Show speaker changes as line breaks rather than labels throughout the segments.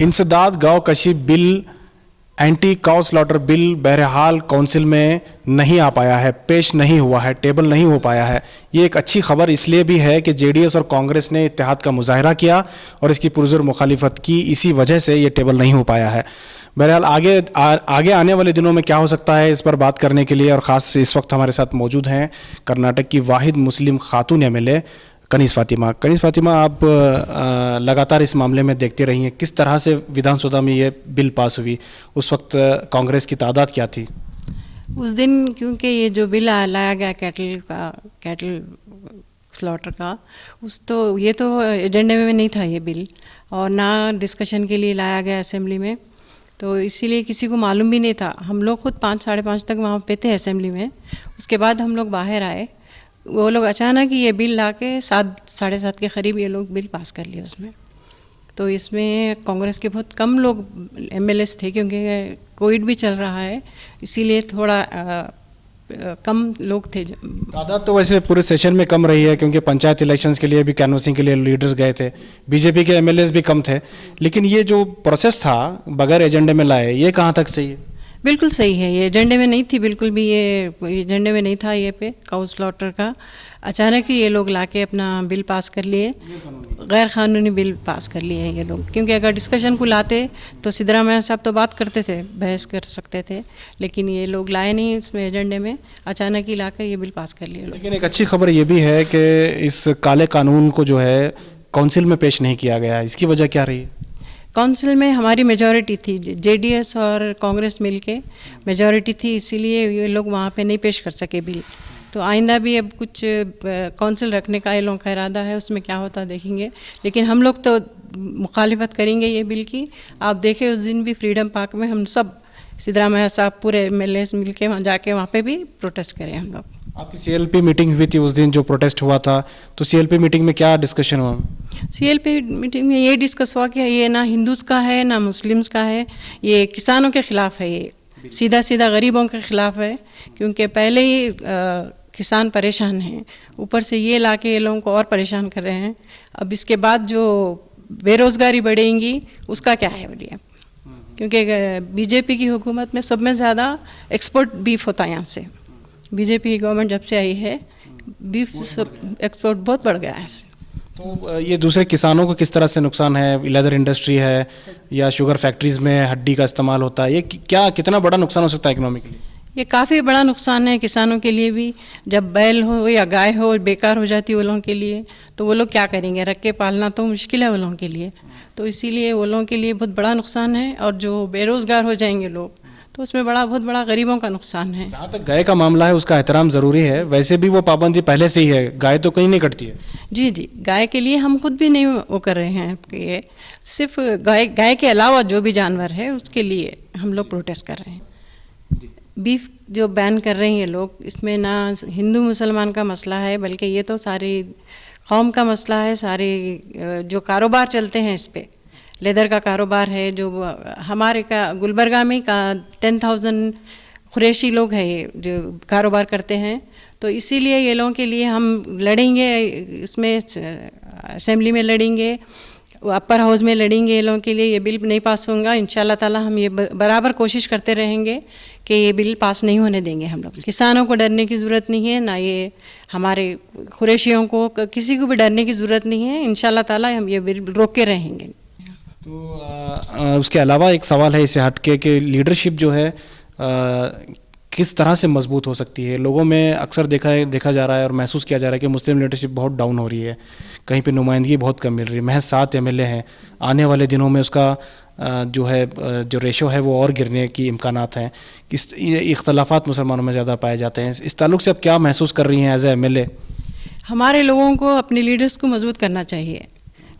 इंसदाद गांव कशी bill anti cow slaughter bill बहरहाल काउंसिल में नहीं आ पाया है, पेश नहीं हुआ है, टेबल नहीं हो पाया है। ये एक अच्छी खबर इसलिए भी है कि जेडीएस और कांग्रेस ने इत्तेहाद का मुजाहरा किया और इसकी पुरजोर मुखालिफत की, इसी वजह से ये टेबल नहीं हो पाया है। बहरहाल आगे आने वाले दिनों में क्या हो सकता है, इस पर बात करने के लिए और ख़ास इस वक्त हमारे साथ मौजूद हैं कर्नाटक की वाहिद मुस्लिम खातून एमएलए कनीज़ फातिमा। कनीज़ फातिमा, आप लगातार इस मामले में देखते रही हैं, किस तरह से विधानसभा में ये बिल पास हुई, उस वक्त कांग्रेस की तादाद क्या थी?
उस दिन क्योंकि ये जो बिल लाया गया कैटल स्लॉटर का, ये तो एजेंडे में नहीं था ये बिल, और ना डिस्कशन के लिए लाया गया असेंबली में, तो इसीलिए किसी को मालूम भी नहीं था। हम लोग खुद 5 साढ़े 5 तक वहाँ पे थे असेंबली में। उसके बाद हम लोग बाहर आए, वो लोग अचानक ही ये बिल ला के 7 साढ़े 7 के करीब ये लोग बिल पास कर लिए उसमें। तो इसमें कांग्रेस के बहुत कम लोग एमएलएस थे, क्योंकि कोविड भी चल रहा है, इसीलिए थोड़ा कम लोग थे।
तादाद तो वैसे पूरे सेशन में कम रही है, क्योंकि पंचायत इलेक्शंस के लिए भी कैनवसिंग के लिए लीडर्स गए थे, बीजेपी के एमएलएस भी कम थे। लेकिन ये जो प्रोसेस था बगैर एजेंडे में लाए, ये कहाँ तक सही है?
बिल्कुल सही है, ये एजेंडे में नहीं थी, बिल्कुल भी ये एजेंडे में नहीं था ये पे काउ स्लॉटर का। अचानक ही ये लोग लाके अपना बिल पास कर लिए, गैर कानूनी बिल पास कर लिए हैं ये लोग। क्योंकि अगर डिस्कशन को लाते तो सिद्धरामैया साहब तो बात करते थे, बहस कर सकते थे, लेकिन ये लोग लाए नहीं इसमें एजेंडे में, अचानक ही लाकर ये बिल पास कर लिए लोग।
लेकिन एक अच्छी खबर ये भी है कि इस काले कानून को जो है काउंसिल में पेश नहीं किया गया, इसकी वजह क्या रही?
काउंसिल में हमारी मेजॉरिटी थी, जेडीएस और कांग्रेस मिलके मेजॉरिटी थी, इसीलिए ये लोग वहाँ पे नहीं पेश कर सके बिल। तो आइंदा भी अब कुछ काउंसिल रखने का ये लोगों का इरादा है, उसमें क्या होता देखेंगे। लेकिन हम लोग तो मुखालिफत करेंगे ये बिल की। आप देखें उस दिन भी फ्रीडम पार्क में हम सब सिद्धरामैया साहब पूरे एमएलएस मिल के वहाँ जाके वहाँ पे भी प्रोटेस्ट करें हम लोग।
आपकी सीएलपी मीटिंग हुई थी उस दिन जो प्रोटेस्ट हुआ था, तो सीएलपी मीटिंग में क्या डिस्कशन हुआ?
सीएलपी मीटिंग में ये डिस्कस हुआ कि ये ना हिंदूज़ का है ना मुस्लिम्स का है, ये किसानों के ख़िलाफ़ है, ये सीधा सीधा गरीबों के ख़िलाफ़ है। क्योंकि पहले ही किसान परेशान हैं, ऊपर से ये लाके ये लोगों को और परेशान कर रहे हैं। अब इसके बाद जो बेरोज़गारी बढ़ेगी उसका क्या है बोलिए, क्योंकि बीजेपी की हुकूमत में सब में ज़्यादा एक्सपोर्ट बीफ होता है यहाँ से। बीजेपी की गवर्नमेंट जब से आई है बीफ एक्सपोर्ट बहुत बढ़ गया है।
तो ये दूसरे किसानों को किस तरह से नुकसान है? लेदर इंडस्ट्री है या शुगर फैक्ट्रीज़ में हड्डी का इस्तेमाल होता है, ये क्या कितना बड़ा नुकसान हो सकता है इकोनॉमी के लिए?
ये काफ़ी बड़ा नुकसान है किसानों के लिए भी। जब बैल हो या गाय हो बेकार हो जाती है वो लोगों के लिए, तो वो लोग क्या करेंगे, रख के पालना तो मुश्किल है वो लोगों के लिए। तो इसीलिए वो लोगों के लिए बहुत बड़ा नुकसान है। और जो बेरोज़गार हो जाएंगे लोग, तो उसमें बहुत बड़ा गरीबों का नुकसान है।
जहाँ तक गाय का मामला है उसका एहतराम ज़रूरी है, वैसे भी वो पाबंदी पहले से ही है, गाय तो कहीं नहीं कटती है।
जी जी, गाय के लिए हम खुद भी नहीं वो कर रहे हैं, ये सिर्फ गाय के अलावा जो भी जानवर है उसके लिए हम लोग प्रोटेस्ट कर रहे हैं। बीफ जो बैन कर रहे हैं ये लोग, इसमें ना हिंदू मुसलमान का मसला है, बल्कि ये तो सारी कौम का मसला है। सारे जो कारोबार चलते हैं इस पर, लेदर का कारोबार है, जो हमारे का गुलबर्गा में का 10,000 कुरैशी लोग हैं ये जो कारोबार करते हैं। तो इसीलिए ये लोगों के लिए हम लड़ेंगे, इसमें असेंबली में लड़ेंगे, अपर हाउस में लड़ेंगे। ये लोगों के लिए ये बिल नहीं पास होगा इंशाल्लाह ताला। हम ये बराबर कोशिश करते रहेंगे कि ये बिल पास नहीं होने देंगे हम लोग। किसानों को डरने की ज़रूरत नहीं है, ना ये हमारे कुरैशियों को, किसी को भी डरने की ज़रूरत नहीं है। इंशाल्लाह ताला हम ये बिल रोक के रहेंगे।
तो उसके अलावा एक सवाल है इससे हटके कि लीडरशिप जो है किस तरह से मजबूत हो सकती है? लोगों में अक्सर देखा जा रहा है और महसूस किया जा रहा है कि मुस्लिम लीडरशिप बहुत डाउन हो रही है, कहीं पे नुमाइंदगी बहुत कम मिल रही है। महज 7 एमएलए हैं, आने वाले दिनों में उसका जो है जो रेशो है वो और गिरने की इम्कानात हैं। इख्तलाफात मुसलमानों में ज़्यादा पाए जाते हैं। इस ताल्लुक़ से आप क्या महसूस कर रही हैं एज ए एमएलए?
हमारे लोगों को अपने लीडर्स को मजबूत करना चाहिए।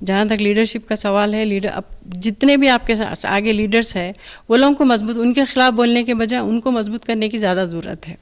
जहाँ तक लीडरशिप का सवाल है, लीडर अब जितने भी आपके आगे लीडर्स हैं वो लोगों को मजबूत, उनके खिलाफ बोलने के बजाय उनको मजबूत करने की ज़्यादा ज़रूरत है।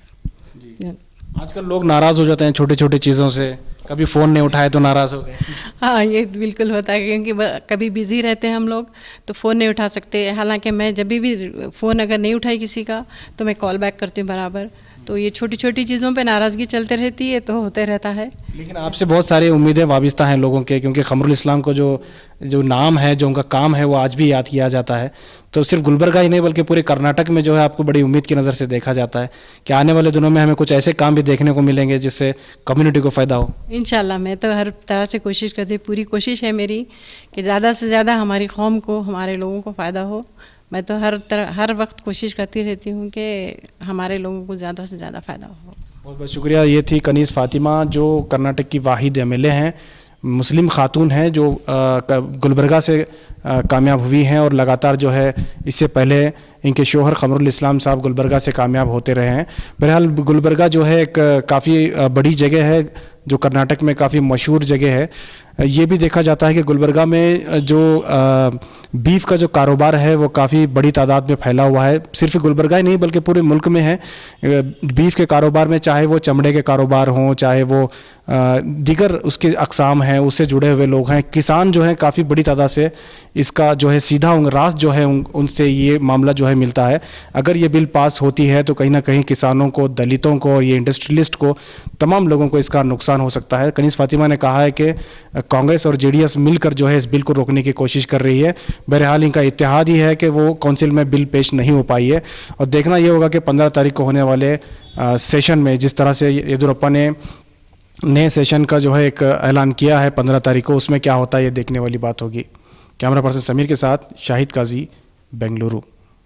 आजकल लोग नाराज़ हो जाते हैं छोटी छोटी चीज़ों से, कभी फ़ोन नहीं उठाए तो नाराज़ हो गए?
हाँ, ये बिल्कुल होता है क्योंकि कभी बिज़ी रहते हैं हम लोग तो फ़ोन नहीं उठा सकते। हालांकि मैं जब भी फ़ोन अगर नहीं उठाई किसी का तो मैं कॉल बैक करती हूँ बराबर। तो ये छोटी छोटी चीज़ों पे नाराज़गी चलते रहती है तो होते रहता है।
लेकिन आपसे बहुत सारी उम्मीदें वाबिस्ता हैं लोगों के, क्योंकि क़मरुल इस्लाम को जो नाम है, जो उनका काम है, वो आज भी याद किया जाता है। तो सिर्फ गुलबर्गा ही नहीं बल्कि पूरे कर्नाटक में जो है आपको बड़ी उम्मीद की नज़र से देखा जाता है कि आने वाले दिनों में हमें कुछ ऐसे काम भी देखने को मिलेंगे जिससे कम्युनिटी को फ़ायदा हो।
इंशाल्लाह मैं तो हर तरह से कोशिश करती हूँ, पूरी कोशिश है मेरी कि ज़्यादा से ज़्यादा हमारी कौम को, हमारे लोगों को फ़ायदा हो। मैं तो हर वक्त कोशिश करती रहती हूँ कि हमारे लोगों को ज़्यादा से ज़्यादा फ़ायदा हो।
बहुत बहुत शुक्रिया। ये थी कनीज़ फ़ातिमा, जो कर्नाटक की वाहिद एमएलए हैं, मुस्लिम खातून हैं, जो गुलबर्गा से कामयाब हुई हैं और लगातार जो है इससे पहले इनके शोहर क़मरुल इस्लाम साहब गुलबर्गा से कामयाब होते रहे हैं। बहरहाल गुलबर्गा जो है एक काफ़ी बड़ी जगह है, जो कर्नाटक में काफ़ी मशहूर जगह है। ये भी देखा जाता है कि गुलबर्गा में जो बीफ का जो कारोबार है वो काफ़ी बड़ी तादाद में फैला हुआ है। सिर्फ गुलबर्गा ही नहीं बल्कि पूरे मुल्क में है बीफ के कारोबार में, चाहे वो चमड़े के कारोबार हों, चाहे वो दीगर उसके अक़साम हैं, उससे जुड़े हुए लोग हैं। किसान जो हैं काफ़ी बड़ी तादाद से इसका जो है सीधा रास्त जो है उनसे ये मामला जो है मिलता है। अगर ये बिल पास होती है तो कहीं ना कहीं किसानों को, दलितों को और ये इंडस्ट्रियलिस्ट को, तमाम लोगों को इसका नुकसान हो सकता है। कनीज़ फ़ातिमा ने कहा है कि कांग्रेस और जेडीएस मिलकर जो है इस बिल को रोकने की कोशिश कर रही है। बहरहाल इनका इत्तेहाद ही है कि वो काउंसिल में बिल पेश नहीं हो पाई है। और देखना ये होगा कि 15 तारीख को होने वाले सेशन में जिस तरह से येदियुरप्पा ने नए सेशन का जो है एक ऐलान किया है 15 तारीख को, उसमें क्या होता है ये देखने वाली बात होगी। कैमरा पर्सन समीर के साथ शाहिद काजी, बेंगलुरु।